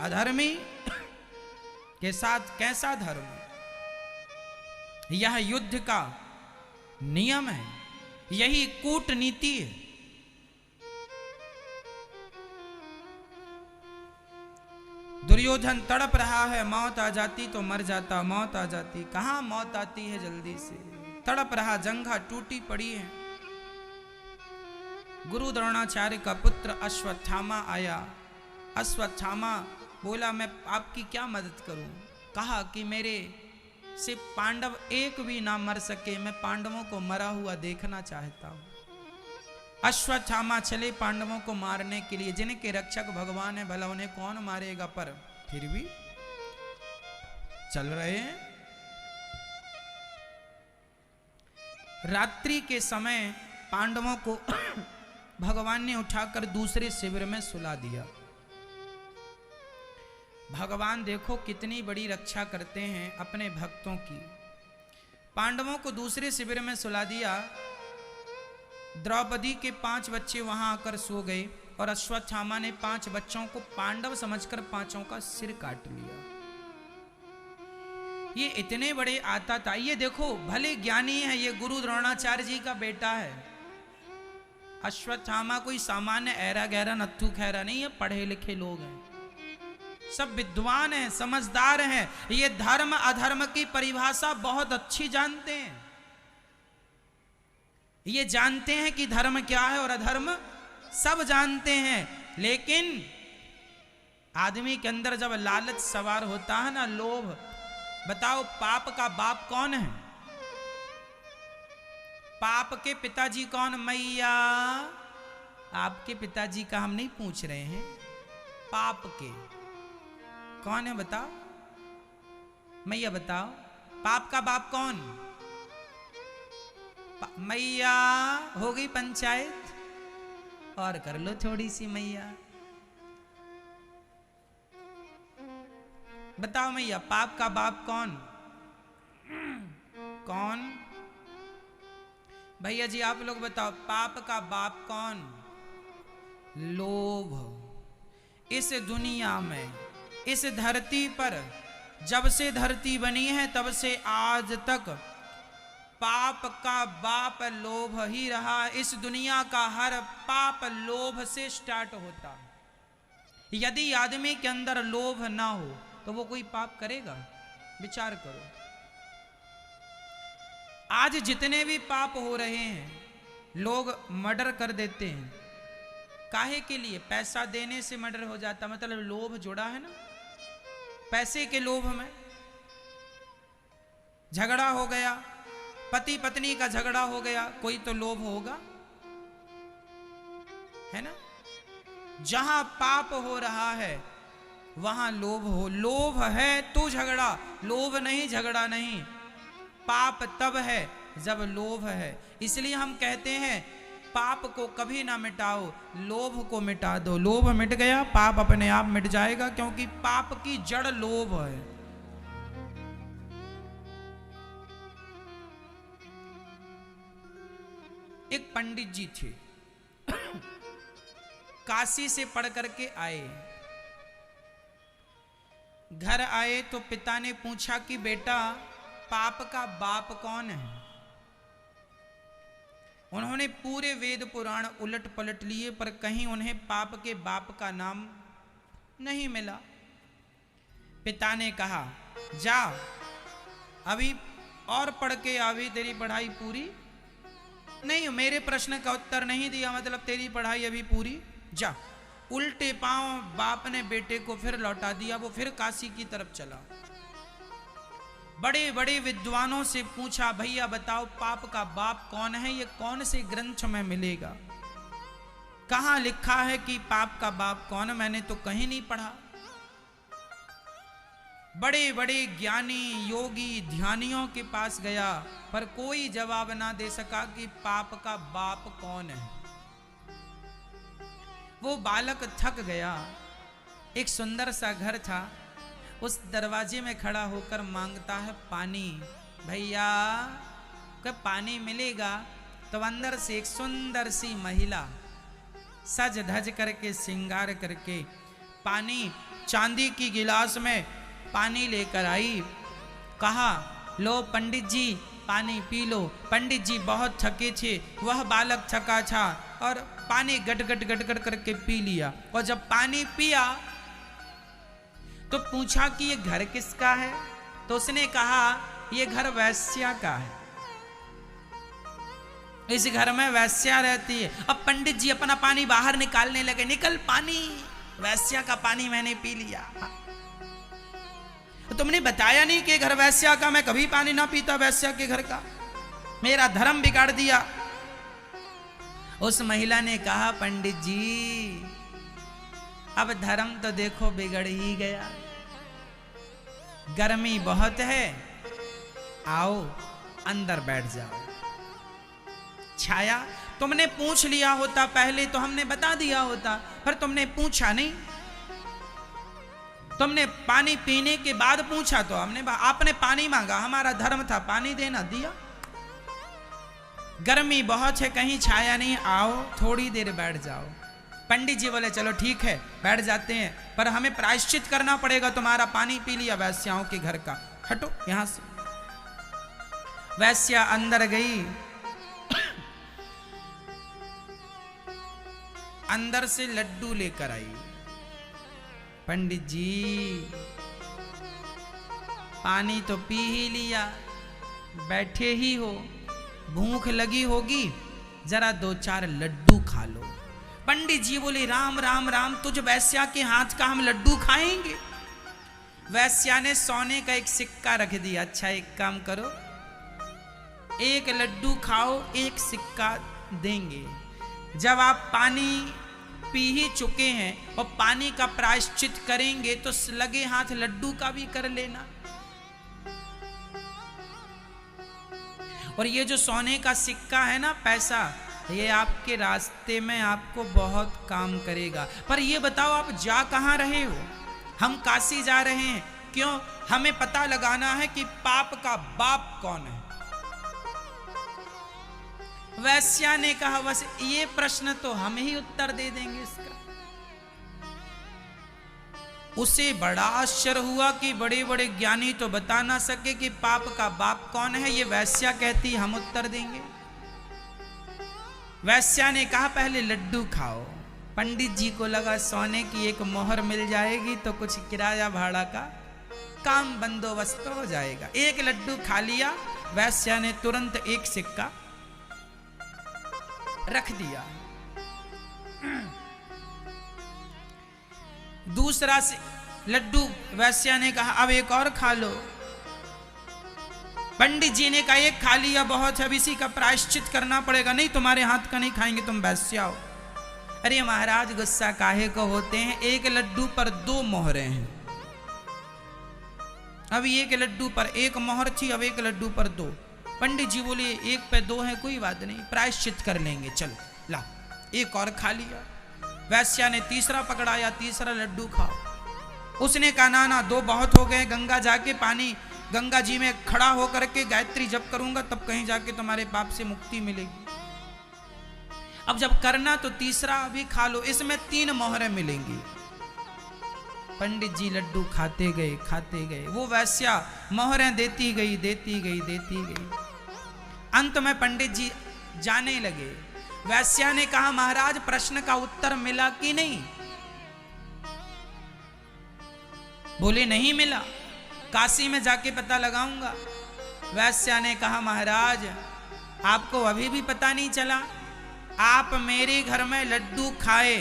अधर्मी के साथ कैसा धर्म? यह युद्ध का नियम है, यही कूटनीति है। दुर्योधन तड़प रहा है, मौत आ जाती तो मर जाता, मौत आ जाती, कहां मौत आती है जल्दी से। तड़प रहा, जंघा टूटी पड़ी है। गुरु द्रोणाचार्य का पुत्र अश्वत्थामा आया। अश्वत्थामा बोला मैं आपकी क्या मदद करूं? कहा कि मेरे से पांडव एक भी ना मर सके, मैं पांडवों को मरा हुआ देखना चाहता हूं। अश्वत्थामा चले पांडवों को मारने के लिए, जिनके रक्षक भगवान है, भला उन्हें कौन मारेगा, पर फिर भी चल रहे हैं। रात्रि के समय पांडवों को भगवान ने उठाकर दूसरे शिविर में सुला दिया। भगवान देखो कितनी बड़ी रक्षा करते हैं अपने भक्तों की। पांडवों को दूसरे शिविर में सुला दिया। द्रौपदी के 5 बच्चे वहां आकर सो गए और अश्वत्थामा ने 5 बच्चों को पांडव समझकर 5 का सिर काट लिया। ये इतने बड़े आतात, ये देखो भले ज्ञानी है, ये गुरु द्रोणाचार्य जी का बेटा है। अश्वत्थामा कोई सामान्य ऐरा गहरा नत्थु खैरा नहीं है, पढ़े लिखे लोग हैं, सब विद्वान हैं, समझदार हैं। ये धर्म अधर्म की परिभाषा बहुत अच्छी जानते हैं। ये जानते हैं कि धर्म क्या है और अधर्म, सब जानते हैं। लेकिन आदमी के अंदर जब लालच सवार होता है ना, लोभ, बताओ पाप का बाप कौन है? पाप के पिताजी कौन? मैया, आपके पिताजी का हम नहीं पूछ रहे हैं, पाप के कौन है बताओ? मैया बताओ, पाप का बाप कौन? मैया, हो गई पंचायत, और कर लो थोड़ी सी मैया। बताओ मैया, पाप का बाप कौन? कौन? भैया जी आप लोग बताओ, पाप का बाप कौन? लोभ। इस दुनिया में, इस धरती पर जब से धरती बनी है तब से आज तक पाप का बाप लोभ ही रहा। इस दुनिया का हर पाप लोभ से स्टार्ट होता है। यदि आदमी के अंदर लोभ ना हो तो वो कोई पाप करेगा? विचार करो। आज जितने भी पाप हो रहे हैं, लोग मर्डर कर देते हैं, काहे के लिए? पैसा देने से मर्डर हो जाता, मतलब लोभ जुड़ा है ना, पैसे के लोभ में। झगड़ा हो गया, पति पत्नी का झगड़ा हो गया, कोई तो लोभ होगा, है ना? जहां पाप हो रहा है वहां लोभ हो। लोभ है तो झगड़ा, लोभ नहीं झगड़ा नहीं। पाप तब है जब लोभ है। इसलिए हम कहते हैं पाप को कभी ना मिटाओ, लोभ को मिटा दो। लोभ मिट गया, पाप अपने आप मिट जाएगा, क्योंकि पाप की जड़ लोभ है। एक पंडित जी थे, काशी से पढ़ करके आए। घर आए तो पिता ने पूछा कि बेटा पाप का बाप कौन है। उन्होंने पूरे वेद पुराण उलट पलट लिए, पर कहीं उन्हें पाप के बाप का नाम नहीं मिला। पिता ने कहा जा अभी और पढ़ के अभी तेरी पढ़ाई पूरी नहीं, मेरे प्रश्न का उत्तर नहीं दिया मतलब तेरी पढ़ाई अभी पूरी, जा। उल्टे पांव बाप ने बेटे को फिर लौटा दिया। वो फिर काशी की तरफ चला। बड़े बड़े विद्वानों से पूछा भैया बताओ पाप का बाप कौन है, ये कौन से ग्रंथ में मिलेगा, कहां लिखा है कि पाप का बाप कौन है, मैंने तो कहीं नहीं पढ़ा। बड़े बड़े ज्ञानी योगी ध्यानियों के पास गया, पर कोई जवाब ना दे सका कि पाप का बाप कौन है। वो बालक थक गया। एक सुंदर सा घर था, उस दरवाजे में खड़ा होकर मांगता है पानी। भैया क्या पानी मिलेगा? तो अंदर से एक सुंदर सी महिला सज धज करके श्रृंगार करके पानी चांदी की गिलास में पानी लेकर आई। कहा लो पंडित जी पानी पी लो। पंडित जी बहुत थके थे, वह बालक थका था और पानी गट गट गट गट करके पी लिया। और जब पानी पिया तो पूछा कि ये घर किसका है? तो उसने कहा ये घर वैश्या का है, इस घर में वैश्या रहती है। अब पंडित जी अपना पानी बाहर निकालने लगे, निकल पानी, वैश्या का पानी मैंने पी लिया। तो तुमने बताया नहीं कि घर वैश्या का, मैं कभी पानी ना पीता वैश्या के घर का, मेरा धर्म बिगाड़ दिया। उस महिला ने कहा पंडित जी अब धर्म तो देखो बिगड़ ही गया, गर्मी बहुत है, आओ अंदर बैठ जाओ। छाया तुमने पूछ लिया होता पहले तो हमने बता दिया होता, पर तुमने पूछा नहीं। तुमने पानी पीने के बाद पूछा तो हमने, आपने पानी मांगा, हमारा धर्म था पानी देना, दिया। गर्मी बहुत है, कहीं छाया नहीं, आओ थोड़ी देर बैठ जाओ। पंडित जी बोले चलो ठीक है बैठ जाते हैं, पर हमें प्रायश्चित करना पड़ेगा, तुम्हारा पानी पी लिया वैश्याओं के घर का, हटो यहां से। वैश्या अंदर गई, अंदर से लड्डू लेकर आई। पंडित जी पानी तो पी ही लिया, बैठे ही हो, भूख लगी होगी, जरा 2-4 लड्डू खा लो। पंडित जी बोले राम राम राम, तुझ वैश्या के हाथ का हम लड्डू खाएंगे? वैश्या ने सोने का एक सिक्का रख दिया। अच्छा एक काम करो, एक लड्डू खाओ, एक सिक्का देंगे। जब आप पानी पी ही चुके हैं और पानी का प्रायश्चित करेंगे तो लगे हाथ लड्डू का भी कर लेना। और ये जो सोने का सिक्का है ना, पैसा, ये आपके रास्ते में आपको बहुत काम करेगा। पर ये बताओ आप जा कहां रहे हो? हम काशी जा रहे हैं। क्यों? हमें पता लगाना है कि पाप का बाप कौन है। वैश्या ने कहा बस ये प्रश्न तो हम ही उत्तर दे देंगे इसका। उसे बड़ा आश्चर्य हुआ कि बड़े बड़े ज्ञानी तो बता ना सके कि पाप का बाप कौन है, ये वैश्या कहती हम उत्तर देंगे। वैश्या ने कहा पहले लड्डू खाओ। पंडित जी को लगा सोने की एक मोहर मिल जाएगी तो कुछ किराया भाड़ा का काम बंदोबस्त हो जाएगा। एक लड्डू खा लिया, वैश्या ने तुरंत एक सिक्का रख दिया। दूसरा से लड्डू वैश्या ने कहा अब एक और खा लो। पंडित जी ने कहा एक खा लिया बहुत है, अब इसी का प्रायश्चित करना पड़ेगा। नहीं तुम्हारे हाथ का नहीं खाएंगे, तुम वैश्या हो। अरे महाराज गुस्सा काहे को होते हैं, एक लड्डू पर 2 मोहरें हैं। अब एक लड्डू पर 1 मोहर थी, अब एक लड्डू पर 2। पंडित जी बोले एक पे दो है, कोई बात नहीं, प्रायश्चित कर लेंगे, चलो ला। एक और खा लिया। वैश्या ने तीसरा पकड़ाया, तीसरा लड्डू खाओ। उसने कहा ना ना, दो बहुत हो गए, गंगा जाके पानी गंगा जी में खड़ा होकर के गायत्री जप करूंगा, तब कहीं जाके तुम्हारे पाप से मुक्ति मिलेगी। अब जब करना तो तीसरा भी खा लो, इसमें 3 मोहरें मिलेंगी। पंडित जी लड्डू खाते गए, वो वैश्या मोहरें देती गई, देती गई। अंत में पंडित जी जाने लगे। वैश्या ने कहा महाराज प्रश्न का उत्तर मिला कि नहीं? बोले नहीं मिला, काशी में जाके पता लगाऊंगा। वैश्या ने कहा महाराज आपको अभी भी पता नहीं चला? आप मेरे घर में लड्डू खाए,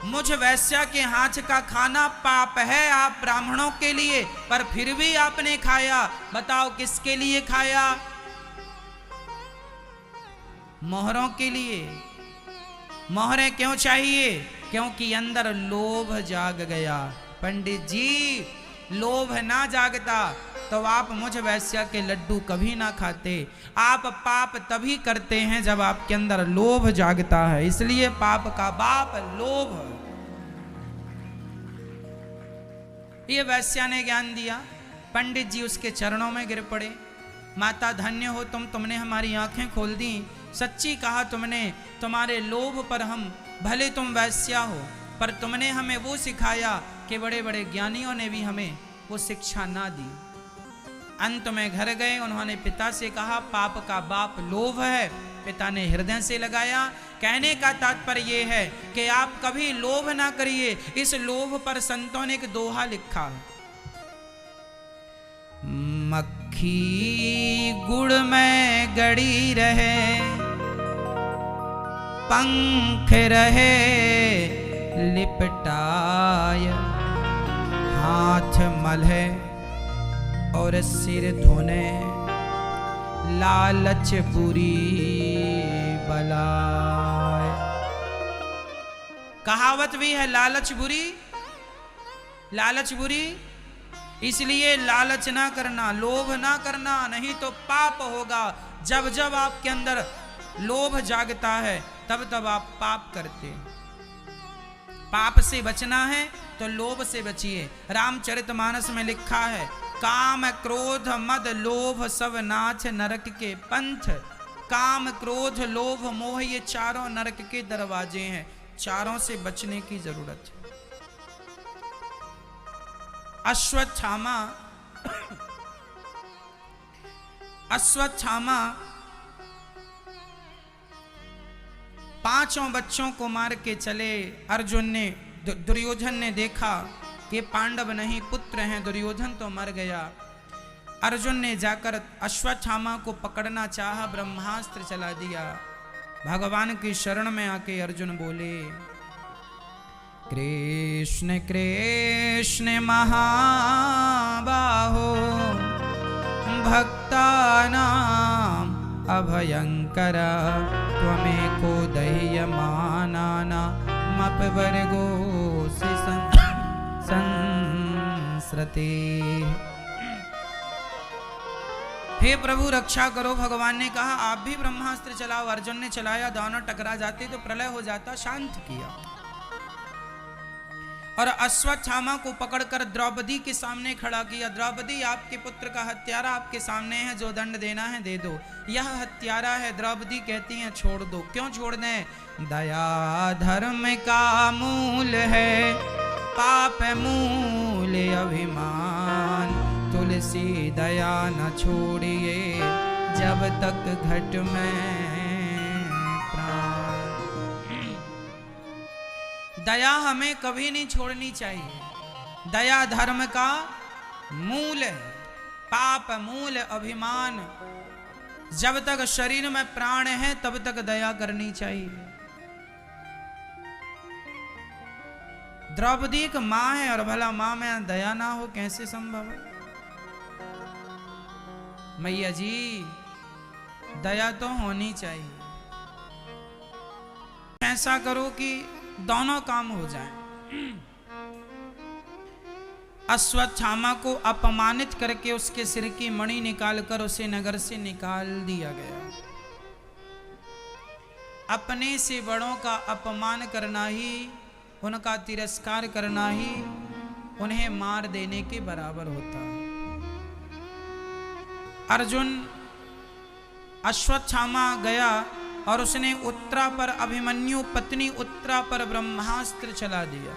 मुझ वैश्या के हाथ का खाना पाप है आप ब्राह्मणों के लिए, पर फिर भी आपने खाया। बताओ किसके लिए खाया? मोहरों के लिए। मोहरें क्यों चाहिए? क्योंकि अंदर लोभ जाग गया। पंडित जी लोभ ना जागता तो आप मुझ वैश्या के लड्डू कभी ना खाते। आप पाप तभी करते हैं जब आपके अंदर लोभ जागता है, इसलिए पाप का बाप लोभ। ये वैश्या ने ज्ञान दिया। पंडित जी उसके चरणों में गिर पड़े। माता धन्य हो तुमने हमारी आंखें खोल दी। सच्ची कहा तुमने, तुम्हारे लोभ पर हम, भले तुम वैश्या हो पर तुमने हमें वो सिखाया कि बड़े बड़े ज्ञानियों ने भी हमें वो शिक्षा ना दी। अंत में घर गए, उन्होंने पिता से कहा पाप का बाप लोभ है। पिता ने हृदय से लगाया। कहने का तात्पर्य ये है कि आप कभी लोभ ना करिए। इस लोभ पर संतों ने एक दोहा लिखा है, मक्खी गुड़ में गड़ी रहे, पंख रहे लिपटाय, हाथ मलहे और सिर धोने, लालच बुरी बलाय। कहावत भी है लालच बुरी, इसलिए लालच ना करना, लोभ ना करना, नहीं तो पाप होगा। जब जब आपके अंदर लोभ जागता है तब तब आप पाप करते। पाप से बचना है तो लोभ से बचिए। रामचरितमानस में लिखा है, काम क्रोध मद लोभ सब नाथ नरक के पंथ। काम क्रोध लोभ मोह ये चारों नरक के दरवाजे हैं, चारों से बचने की जरूरत है। अश्वत्थामा 5 बच्चों को मार के चले। दुर्योधन ने देखा कि पांडव नहीं पुत्र हैं, दुर्योधन तो मर गया। अर्जुन ने जाकर अश्वत्थामा को पकड़ना चाहा, ब्रह्मास्त्र चला दिया। भगवान की शरण में आके अर्जुन बोले, कृष्ण कृष्ण महाबाहो भक्तानां अभयंकरा, त्वमेको दह्यमानानामपवर्गो संस्रते। हे प्रभु रक्षा करो। भगवान ने कहा आप भी ब्रह्मास्त्र चलाओ। अर्जुन ने चलाया, दोनों टकरा जाते तो प्रलय हो जाता, शांत किया। और अश्वत्थामा को पकड़कर द्रौपदी के सामने खड़ा किया। द्रौपदी आपके पुत्र का हत्यारा आपके सामने है, जो दंड देना है दे दो। यह हत्यारा है। द्रौपदी कहती हैं छोड़ दो। क्यों छोड़ दें? दया धर्म का मूल है, पाप मूल अभिमान। तुलसी दया न छोड़िए, जब तक घट में प्राण। दया हमें कभी नहीं छोड़नी चाहिए। दया धर्म का मूल है, पाप मूल अभिमान। जब तक शरीर में प्राण है तब तक दया करनी चाहिए। द्रौपदी एक मां है और भला मां में दया ना हो, कैसे संभव है? मैया जी दया तो होनी चाहिए। ऐसा करो कि दोनों काम हो जाएं। अश्वत्थामा को अपमानित करके उसके सिर की मणि निकालकर उसे नगर से निकाल दिया गया। अपने से बड़ों का अपमान करना ही, उनका तिरस्कार करना ही उन्हें मार देने के बराबर होता है। अर्जुन अश्वत्थामा गया और उसने उत्तरा पर, अभिमन्यु पत्नी उत्तरा पर ब्रह्मास्त्र चला दिया।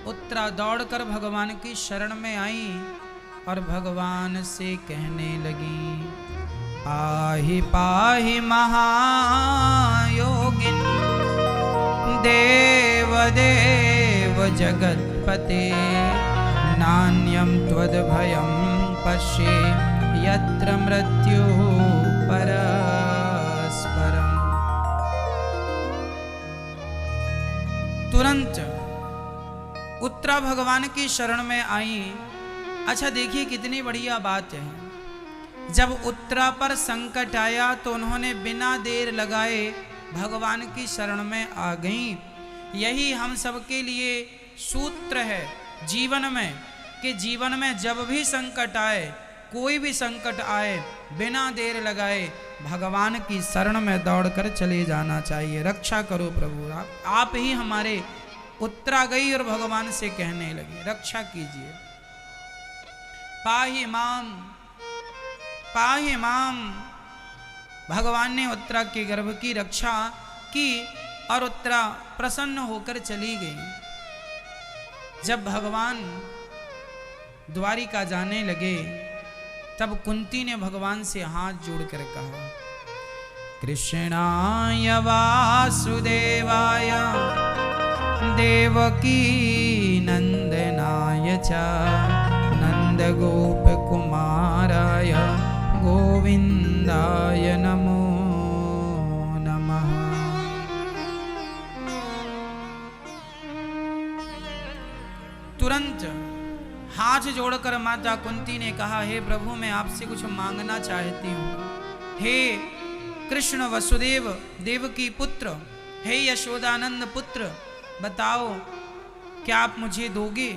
उत्तरा दौड़कर भगवान की शरण में आई और भगवान से कहने लगी, पाहि पाहि महायोगिन देव देव जगत्पते, नान्यं त्वद्भयं पश्ये यत्र मृत्यु परस्परम्। तुरंत उत्तरा भगवान की शरण में आई। अच्छा देखिए कितनी बढ़िया बात है। जब उत्तरा पर संकट आया तो उन्होंने बिना देर लगाए भगवान की शरण में आ गईं। यही हम सबके लिए सूत्र है जीवन में, कि जीवन में जब भी संकट आए, कोई भी संकट आए, बिना देर लगाए भगवान की शरण में दौड़कर चले जाना चाहिए। रक्षा करो प्रभु, आप ही हमारे। उत्तरा गई और भगवान से कहने लगी, रक्षा कीजिए। पाहि माम पाहि माम। भगवान ने उत्तरा के गर्भ की रक्षा की और उत्तरा प्रसन्न होकर चली गई। जब भगवान द्वारिका जाने लगे तब कुंती ने भगवान से हाथ जोड़कर कहा, कृष्णाय वासुदेवाय देवकी नंदनाय च नंद गोप कुमाराय गोविंदाय नमो नमः। तुरंत हाथ जोड़कर माता कुंती ने कहा, हे प्रभु मैं आपसे कुछ मांगना चाहती हूँ। हे कृष्ण वसुदेव देवकी पुत्र, हे यशोदानंद पुत्र, बताओ क्या आप मुझे दोगे?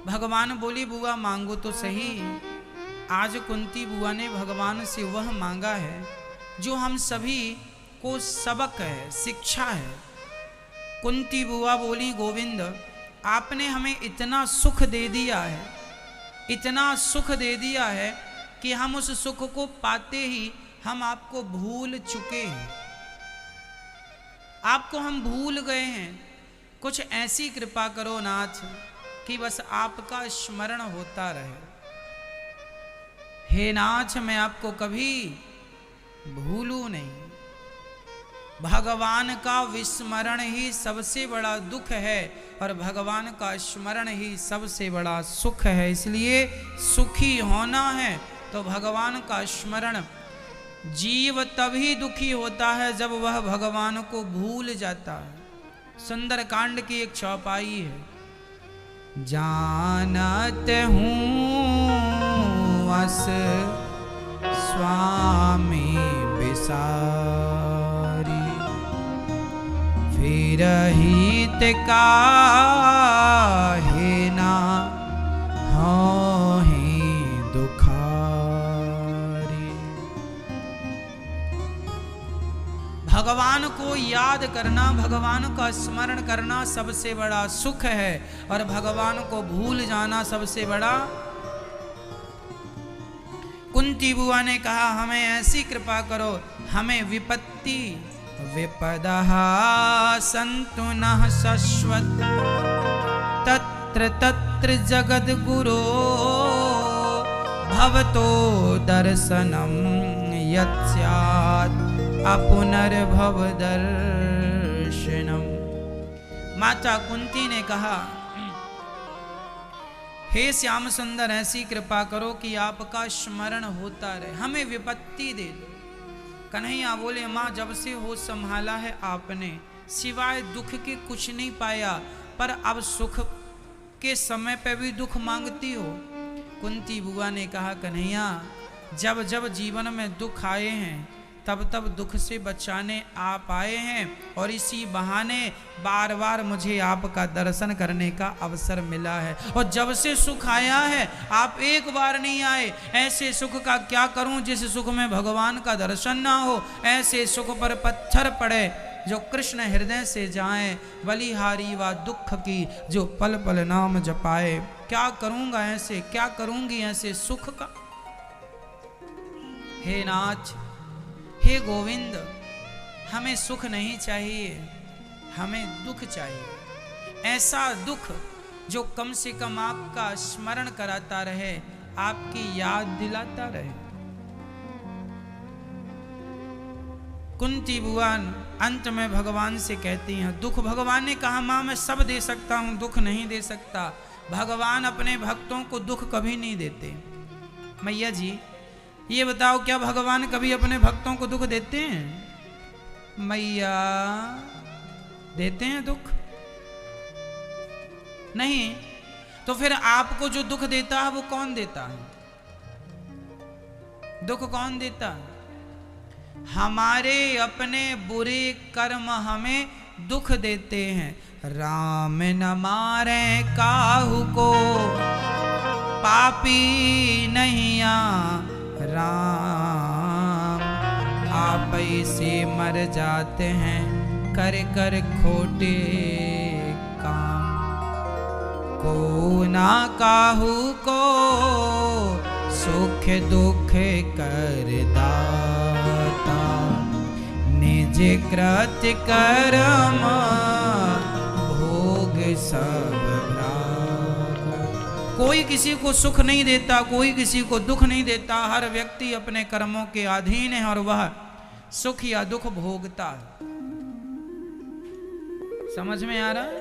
भगवान बोली, बुआ मांगो तो सही। आज कुंती बुआ ने भगवान से वह मांगा है जो हम सभी को सबक है, शिक्षा है। कुंती बुआ बोली, गोविंद आपने हमें इतना सुख दे दिया है, इतना सुख दे दिया है कि हम उस सुख को पाते ही हम आपको भूल चुके हैं, आपको हम भूल गए हैं। कुछ ऐसी कृपा करो नाथ कि बस आपका स्मरण होता रहे। हे नाथ मैं आपको कभी भूलूं नहीं। भगवान का विस्मरण ही सबसे बड़ा दुख है और भगवान का स्मरण ही सबसे बड़ा सुख है। इसलिए सुखी होना है तो भगवान का स्मरण। जीव तभी दुखी होता है जब वह भगवान को भूल जाता है। सुंदर कांड की एक चौपाई है, जानत हूँ अस स्वामी बिसारी, फिर हित काहे ना होहि दुखारी। भगवान को याद करना, भगवान का स्मरण करना सबसे बड़ा सुख है और भगवान को भूल जाना सबसे बड़ा। कुंती बुआ ने कहा, हमें ऐसी कृपा करो, हमें विपत्ति विपदः सन्तु नः शश्वत तत्र तत्र जगद्गुरो भवतो दर्शनं यत् स्यात् अपुनर्भव दर्शनम। माता कुंती ने कहा, हे श्याम सुंदर ऐसी कृपा करो कि आपका स्मरण होता रहे, हमें विपत्ति दे दो। कन्हैया बोले, माँ जब से होश संभाला है आपने सिवाय दुख के कुछ नहीं पाया, पर अब सुख के समय पे भी दुख मांगती हो। कुंती बुआ ने कहा, कन्हैया जब जब जीवन में दुख आए हैं तब तब दुख से बचाने आप आए हैं और इसी बहाने बार बार मुझे आपका दर्शन करने का अवसर मिला है। और जब से सुख आया है आप एक बार नहीं आए। ऐसे सुख का क्या करूं जिस सुख में भगवान का दर्शन ना हो। ऐसे सुख पर पत्थर पड़े जो कृष्ण हृदय से जाए, बलिहारी व दुख की जो पल पल नाम जपाए। क्या करूंगा ऐसे, क्या करूंगी ऐसे सुख का। हे नाथ, हे गोविंद, हमें सुख नहीं चाहिए, हमें दुख चाहिए। ऐसा दुख जो कम से कम आपका स्मरण कराता रहे, आपकी याद दिलाता रहे। कुंती बुआ अंत में भगवान से कहती हैं, दुख भगवान ने कहा मां मैं सब दे सकता हूं, दुख नहीं दे सकता। भगवान अपने भक्तों को दुख कभी नहीं देते। मैया जी ये बताओ, क्या भगवान कभी अपने भक्तों को दुख देते हैं? मैया देते हैं दुख? नहीं। तो फिर आपको जो दुख देता है वो कौन देता है? दुख कौन देता है? हमारे अपने बुरे कर्म हमें दुख देते हैं। राम न मारे काहू को, पापी नैया राम। आप से मर जाते हैं कर कर खोटे काम। को ना काहू को सुख दुख कर दाता। निज कृत्य कर्म भोग सब। कोई किसी को सुख नहीं देता, कोई किसी को दुख नहीं देता। हर व्यक्ति अपने कर्मों के अधीन है और वह सुख या दुख भोगता है। समझ में आ रहा है?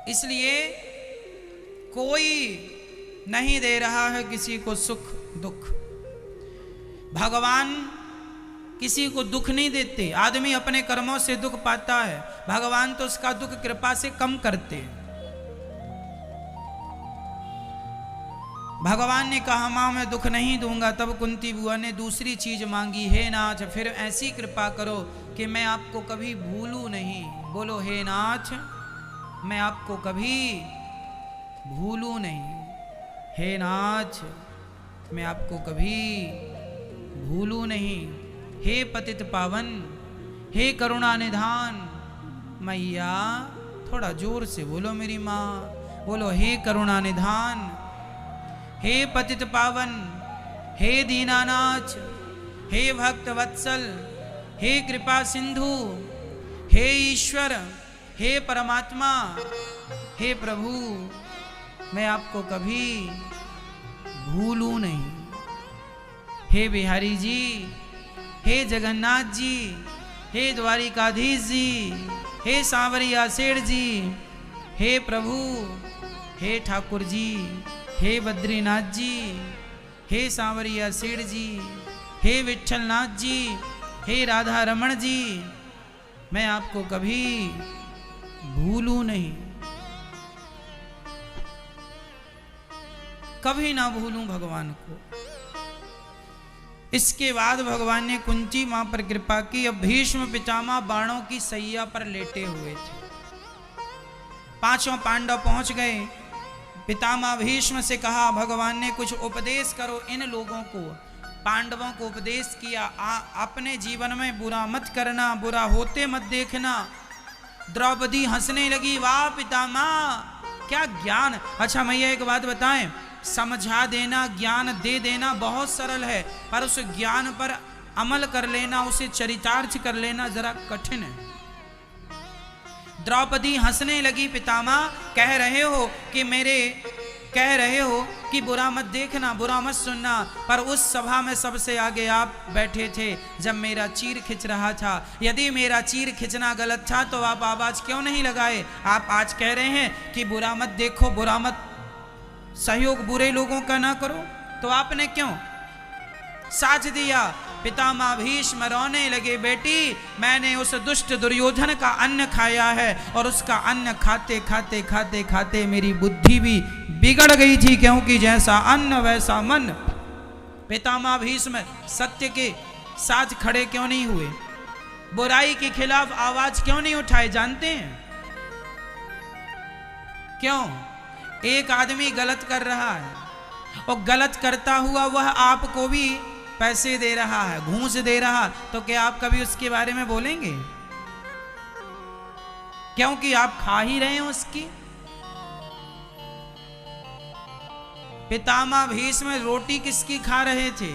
इसलिए कोई नहीं दे रहा है किसी को सुख दुख। भगवान किसी को दुख नहीं देते। आदमी अपने कर्मों से दुख पाता है, भगवान तो उसका दुख कृपा से कम करते हैं। भगवान ने कहा मां मैं दुख नहीं दूंगा। तब कुंती बुआ ने दूसरी चीज मांगी, हे नाथ फिर ऐसी कृपा करो कि मैं आपको कभी भूलूं नहीं। बोलो हे नाथ मैं आपको कभी भूलूं नहीं। हे नाथ मैं आपको कभी भूलूं नहीं। हे पतित पावन, हे करुणा निधान। मैया थोड़ा जोर से बोलो मेरी माँ। बोलो हे करुणा निधान, हे पतित पावन, हे दीनानाथ, हे भक्त वत्सल, हे कृपा सिंधु, हे ईश्वर, हे परमात्मा, हे प्रभु मैं आपको कभी भूलूं नहीं। हे बिहारी जी, हे जगन्नाथ जी, हे द्वारिकाधीश जी, हे सांवरिया सेठ जी, हे प्रभु, हे ठाकुर जी, हे बद्रीनाथ जी, हे सांवरिया सेठ जी, हे विठलनाथ जी, हे राधा रमण जी मैं आपको कभी भूलूं नहीं। कभी ना भूलूं भगवान को। इसके बाद भगवान ने कुंती मां पर कृपा की। अब भीष्म पितामह बाणों की सैया पर लेटे हुए थे। पांचों पांडव पहुंच गए। पितामह भीष्म से कहा भगवान ने कुछ उपदेश करो इन लोगों को। पांडवों को उपदेश किया, अपने जीवन में बुरा मत करना, बुरा होते मत देखना। द्रौपदी हंसने लगी, वाह पितामह क्या ज्ञान। अच्छा मैया एक बात बताएं, समझा देना ज्ञान दे देना बहुत सरल है, पर उस ज्ञान पर अमल कर लेना, उसे चरितार्थ कर लेना जरा कठिन है। द्रौपदी हंसने लगी, पितामह कह रहे हो कि बुरा मत देखना, बुरा मत सुनना, पर उस सभा में सबसे आगे आप बैठे थे जब मेरा चीर खिंच रहा था। यदि मेरा चीर खिंचना गलत था तो आप आवाज क्यों नहीं लगाए? आप आज कह रहे हैं कि बुरा मत देखो, बुरा मत, सहयोग बुरे लोगों का ना करो, तो आपने क्यों साथ दिया? पितामह भीष्म रोने लगे, बेटी मैंने उस दुष्ट दुर्योधन का अन्न खाया है और उसका अन्न खाते खाते खाते खाते मेरी बुद्धि भी बिगड़ गई थी, क्योंकि जैसा अन्न वैसा मन। पितामह भीष्म सत्य के साथ खड़े क्यों नहीं हुए? बुराई के खिलाफ आवाज क्यों नहीं उठाए? जानते हैं क्यों? एक आदमी गलत कर रहा है और गलत करता हुआ वह आपको भी पैसे दे रहा है, घूस दे रहा, तो क्या आप कभी उसके बारे में बोलेंगे? क्योंकि आप खा ही रहे हैं उसकी। पितामह भीष्म रोटी किसकी खा रहे थे?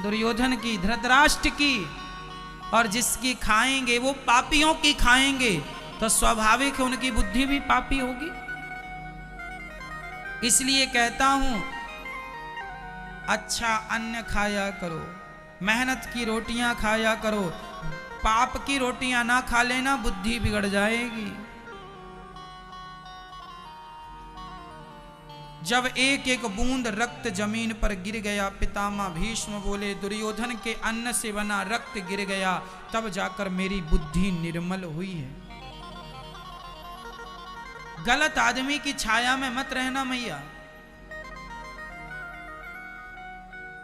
दुर्योधन की, धृतराष्ट्र की। और जिसकी खाएंगे वो पापियों की खाएंगे, तो स्वाभाविक है उनकी बुद्धि भी पापी होगी। इसलिए कहता हूं अच्छा अन्न खाया करो, मेहनत की रोटियां खाया करो, पाप की रोटियां ना खा लेना, बुद्धि बिगड़ जाएगी। जब एक एक बूंद रक्त जमीन पर गिर गया, पितामह भीष्म बोले दुर्योधन के अन्न से बना रक्त गिर गया, तब जाकर मेरी बुद्धि निर्मल हुई है। गलत आदमी की छाया में मत रहना मैया।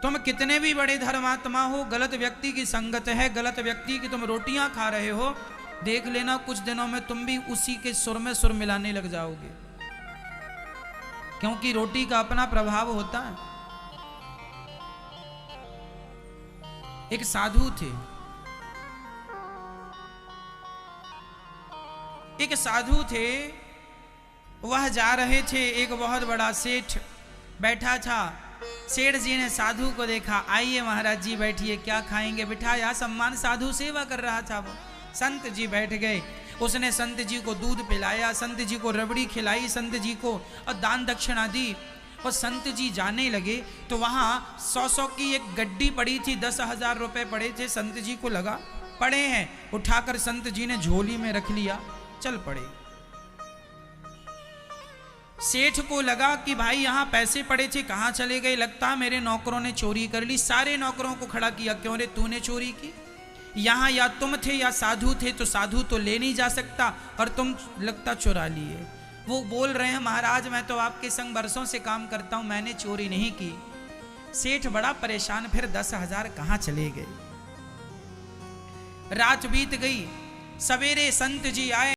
तुम कितने भी बड़े धर्मात्मा हो, गलत व्यक्ति की संगत है, गलत व्यक्ति की तुम रोटियां खा रहे हो, देख लेना कुछ दिनों में तुम भी उसी के सुर में सुर मिलाने लग जाओगे। क्योंकि रोटी का अपना प्रभाव होता है। एक साधु थे, एक साधु थे, वह जा रहे थे, एक बहुत बड़ा सेठ बैठा था। सेठ जी ने साधु को देखा, आइए महाराज जी बैठिए, क्या खाएंगे? बिठाया, सम्मान, साधु सेवा कर रहा था वो। संत जी बैठ गए, उसने संत जी को दूध पिलाया, संत जी को रबड़ी खिलाई, संत जी को और दान दक्षिणा दी। और संत जी जाने लगे तो वहां 100 की एक गड्डी पड़ी थी, 10,000 रुपए पड़े थे। संत जी को लगा पड़े हैं, उठाकर संत जी ने झोली में रख लिया, चल पड़े। सेठ को लगा कि भाई यहां पैसे पड़े थे, कहां चले गए? लगता मेरे नौकरों ने चोरी कर ली। सारे नौकरों को खड़ा किया, क्यों रे तूने चोरी की? यहां या तुम थे या साधु थे, तो साधु तो ले नहीं जा सकता, और तुम लगता चुरा लिए। वो बोल रहे हैं महाराज मैं तो आपके संग बरसों से काम करता हूं, मैंने चोरी नहीं की। सेठ बड़ा परेशान, फिर 10,000 कहां चले गए? रात बीत गई, सवेरे संत जी आए।